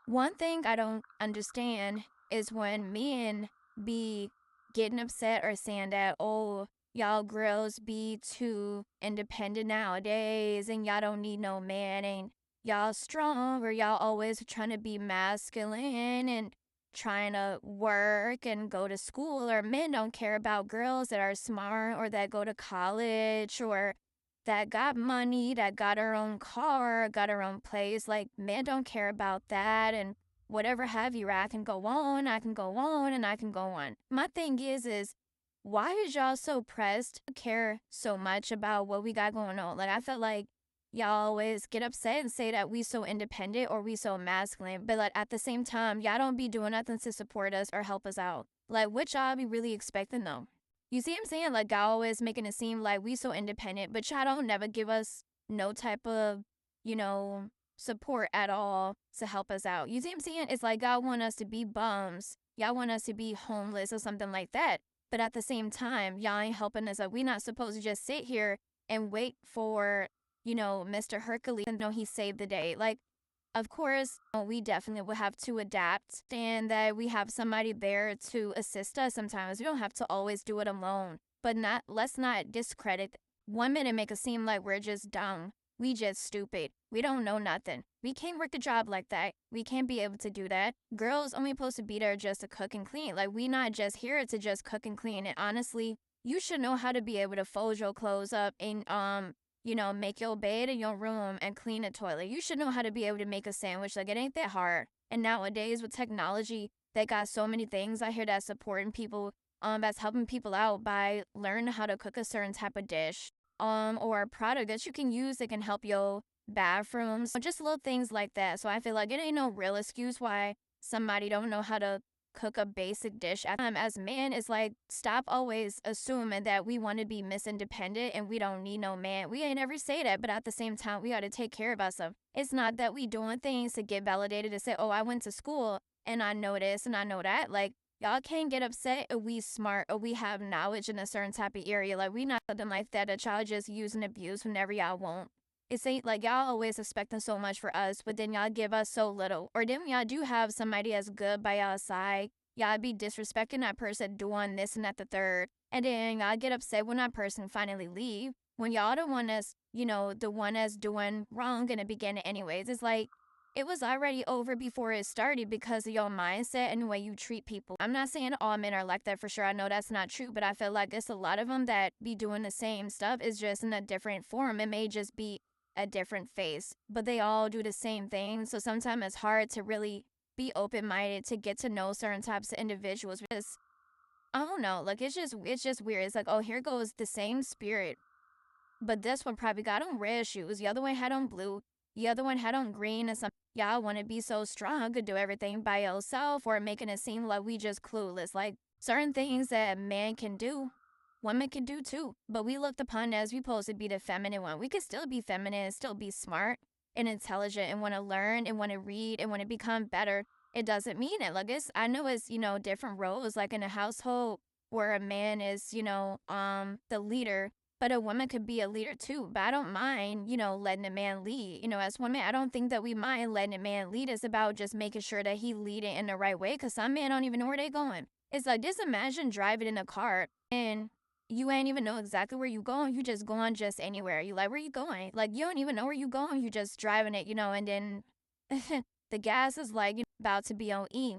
One thing I don't understand is when men be getting upset or saying that, oh, y'all girls be too independent nowadays and y'all don't need no man and y'all strong or y'all always trying to be masculine and trying to work and go to school, or men don't care about girls that are smart or that go to college or that got money, that got her own car, got her own place. Like, men don't care about that and whatever have you. I can go on, I can go on, and I can go on. My thing is why is y'all so pressed to care so much about what we got going on? Like, I felt like y'all always get upset and say that we so independent or we so masculine, but like at the same time, y'all don't be doing nothing to support us or help us out. Like, what y'all be really expecting though? You see what I'm saying? Like, y'all always making it seem like we so independent, but y'all don't never give us no type of, you know, support at all to help us out. You see what I'm saying? It's like y'all want us to be bums. Y'all want us to be homeless or something like that. But at the same time, y'all ain't helping us. Like, we not supposed to just sit here and wait for, Mr. Hercules and know he saved the day. Like, of course, we definitely will have to adapt and that we have somebody there to assist us sometimes. We don't have to always do it alone. But let's not discredit. 1 minute make us seem like we're just dumb. We just stupid. We don't know nothing. We can't work a job like that. We can't be able to do that. Girls only supposed to be there just to cook and clean. Like, we not just here to just cook and clean. And honestly, you should know how to be able to fold your clothes up and make your bed in your room and clean the toilet. You should know how to be able to make a sandwich. Like, it ain't that hard. And nowadays with technology, they got so many things I hear that's supporting people, that's helping people out by learning how to cook a certain type of dish, or a product that you can use that can help your bathrooms, just little things like that. So I feel like it ain't no real excuse why somebody don't know how to cook a basic dish. As men, it's like, stop always assuming that we want to be Miss Independent and we don't need no man. We ain't ever say that, but at the same time, we got to take care of ourselves. It's not that we doing things to get validated to say, oh, I went to school and I know this and I know that. Like, y'all can't get upset if we smart or we have knowledge in a certain type of area. Like, we not something like that y'all just use and abuse whenever y'all want. It ain't like y'all always expecting so much for us, but then y'all give us so little. Or then y'all do have somebody that's good by y'all side, y'all be disrespecting that person doing this and that the third. And then y'all get upset when that person finally leave. When y'all the one that's, the one that's doing wrong in the beginning anyways. It's like, it was already over before it started because of your mindset and the way you treat people. I'm not saying all men are like that for sure. I know that's not true, but I feel like it's a lot of them that be doing the same stuff. It's just in a different form. It may just be a different face, but they all do the same thing. So sometimes it's hard to really be open-minded to get to know certain types of individuals because I don't know, like it's just weird. It's like, oh, here goes the same spirit, but this one probably got on red shoes, the other one had on blue, the other one had on green, and some y'all want to be so strong to do everything by yourself or making it seem like we just clueless. Like, certain things that men can do, women can do too, but we looked upon as we supposed to be the feminine one. We could still be feminine and still be smart and intelligent and want to learn and want to read and want to become better. It doesn't mean it. Like, I know it's, different roles, like in a household where a man is, the leader, but a woman could be a leader too. But I don't mind, letting a man lead. As women, I don't think that we mind letting a man lead. It's about just making sure that he lead it in the right way, because some men don't even know where they're going. It's like, just imagine driving in a car and you ain't even know exactly where you going. You just going just anywhere. You like, where you going? Like, you don't even know where you going. You just driving it, and then the gas is like, about to be on E.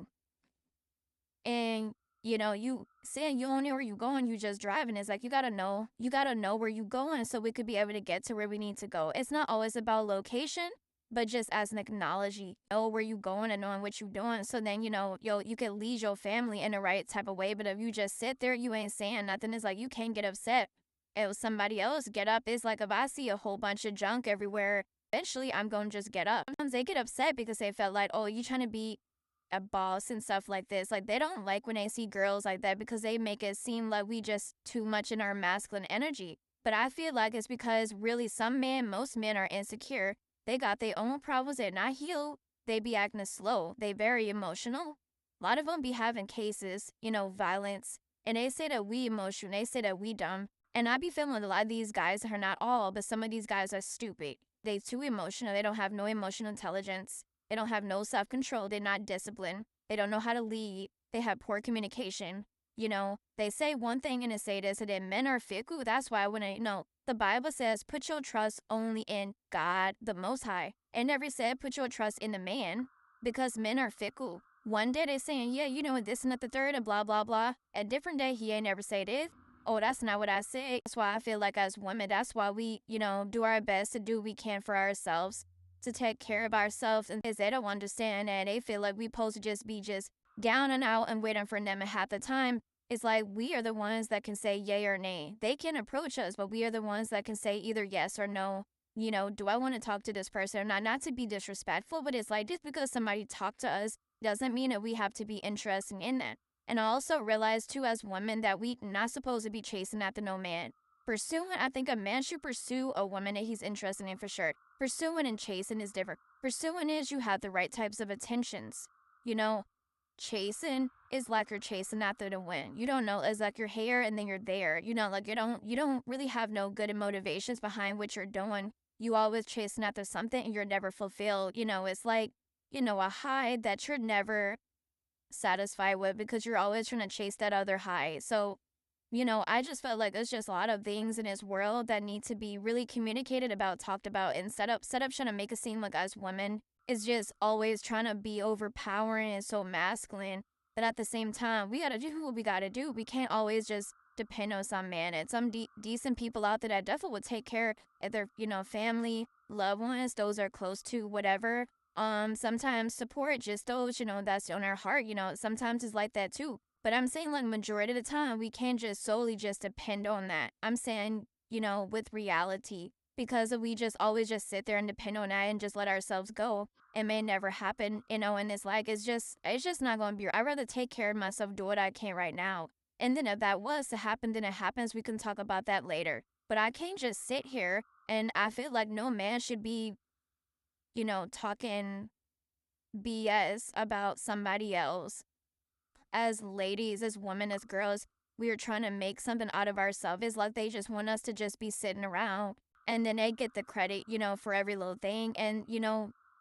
And, you saying you don't know where you going, you just driving. It's like, you gotta know where you going so we could be able to get to where we need to go. It's not always about location, but just as an acknowledgement, know where you going and knowing what you doing. So then, you can lead your family in the right type of way. But if you just sit there, you ain't saying nothing. It's like, you can't get upset if somebody else get up. It's like, if I see a whole bunch of junk everywhere, eventually I'm going to just get up. Sometimes they get upset because they felt like, oh, you trying to be a boss and stuff like this. Like, they don't like when they see girls like that because they make it seem like we just too much in our masculine energy. But I feel like it's because really most men are insecure. They got their own problems. They're not healed. They be acting slow. They very emotional. A lot of them be having cases, violence. And they say that we emotional. They say that we dumb. And I be feeling a lot of these guys are not all, but some of these guys are stupid. They too emotional. They don't have no emotional intelligence. They don't have no self-control. They're not disciplined. They don't know how to lead. They have poor communication. They say one thing and they say this, and then men are fickle. That's why the Bible says, put your trust only in God, the Most High. It never said put your trust in the man, because men are fickle. One day they're saying, yeah, this and that, the third, and blah, blah, blah. A different day, he ain't never say this. Oh, that's not what I said. That's why I feel like as women, that's why we, do our best to do what we can for ourselves, to take care of ourselves. And they don't understand that. They feel like we supposed to just be just down and out and waiting for them. And half the time, it's like we are the ones that can say yay or nay. They can approach us, but we are the ones that can say either yes or no. Do I want to talk to this person or not? Not to be disrespectful, but it's like just because somebody talked to us doesn't mean that we have to be interested in that. And I also realized too as women that we not supposed to be chasing after no man. I think a man should pursue a woman that he's interested in for sure. Pursuing and chasing is different. Pursuing is you have the right types of attentions. Chasing is like you're chasing after the wind. You don't know, it's like you're here and then you're there. You don't really have no good motivations behind what you're doing. You always chasing after something and you're never fulfilled. It's like, a high that you're never satisfied with because you're always trying to chase that other high. So, I just felt like there's just a lot of things in this world that need to be really communicated about, talked about, and set up trying to make it seem like us women is just always trying to be overpowering and so masculine. But at the same time, we gotta do what we gotta do. We can't always just depend on some man. And some decent people out there that definitely would take care of their, family, loved ones, those are close to whatever. Sometimes support just those, that's on our heart. Sometimes it's like that too. But I'm saying like majority of the time, we can't just solely just depend on that. I'm saying, with reality, because if we just always just sit there and depend on that and just let ourselves go, it may never happen, and it's like, it's just not going to be. I'd rather take care of myself, do what I can right now. And then if that was to happen, then it happens. We can talk about that later. But I can't just sit here, and I feel like no man should be, talking BS about somebody else. As ladies, as women, as girls, we are trying to make something out of ourselves. It's like they just want us to just be sitting around, and then they get the credit, for every little thing. And,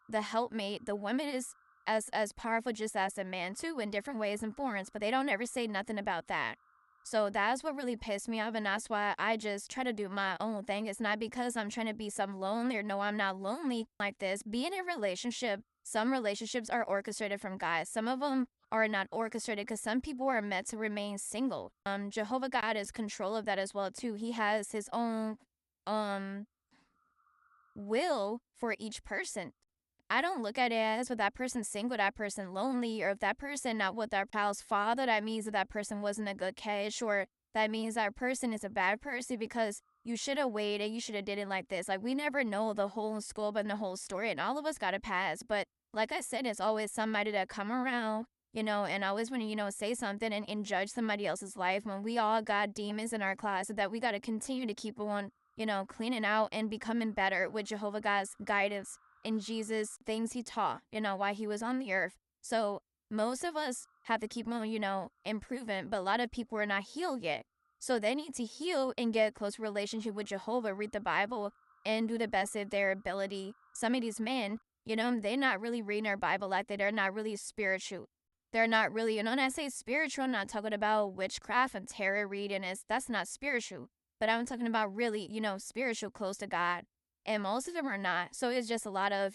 the helpmate, the woman is as powerful just as a man too, in different ways and forms, but they don't ever say nothing about that. So that's what really pissed me off, and that's why I just try to do my own thing. It's not because I'm trying to be some lonely, or no, I'm not lonely like this. Being in a relationship, some relationships are orchestrated from guys. Some of them are not orchestrated because some people are meant to remain single. Jehovah God is control of that as well too. He has his own will for each person. I don't look at it as if that person's single, that person lonely, or if that person not with their child's father, that means that person wasn't a good catch, or that means that person is a bad person because you should have waited, you should have did it like this. Like, we never know the whole scope and the whole story, and all of us got to pass. But like I said, it's always somebody that come around, and always when say something and judge somebody else's life, when we all got demons in our closet, that we got to continue to keep on, cleaning out and becoming better with Jehovah God's guidance in Jesus, things he taught, while he was on the earth. So most of us have to keep on, improving, but a lot of people are not healed yet. So they need to heal and get a close relationship with Jehovah, read the Bible, and do the best of their ability. Some of these men, they're not really reading their Bible like that. They're not really spiritual. They're not really, when I say spiritual, I'm not talking about witchcraft and tarot reading. That's not spiritual. But I'm talking about really, spiritual, close to God. And most of them are not. So it's just a lot of,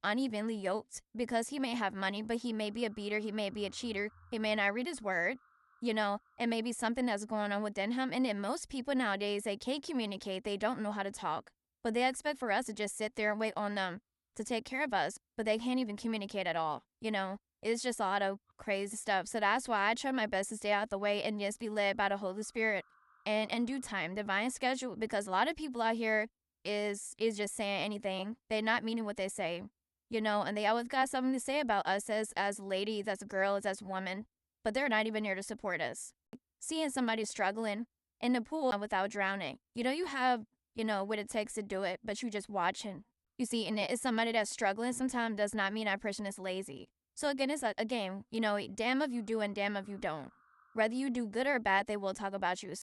unevenly yoked, because he may have money, but he may be a beater. He may be a cheater. He may not read his word, and maybe something that's going on within him. And then most people nowadays, they can't communicate. They don't know how to talk. But they expect for us to just sit there and wait on them to take care of us. But they can't even communicate at all, It's just a lot of crazy stuff. So that's why I try my best to stay out the way and just be led by the Holy Spirit and in due time, divine schedule. Because a lot of people out here is just saying anything. They're not meaning what they say, and they always got something to say about us as ladies, as girls, as women, but they're not even here to support us. Seeing somebody struggling in the pool without drowning, you have, what it takes to do it, but you just watching. You see, and it's somebody that's struggling sometimes does not mean that person is lazy. So again, it's a game, damn if you do and damn if you don't. Whether you do good or bad, they will talk about you.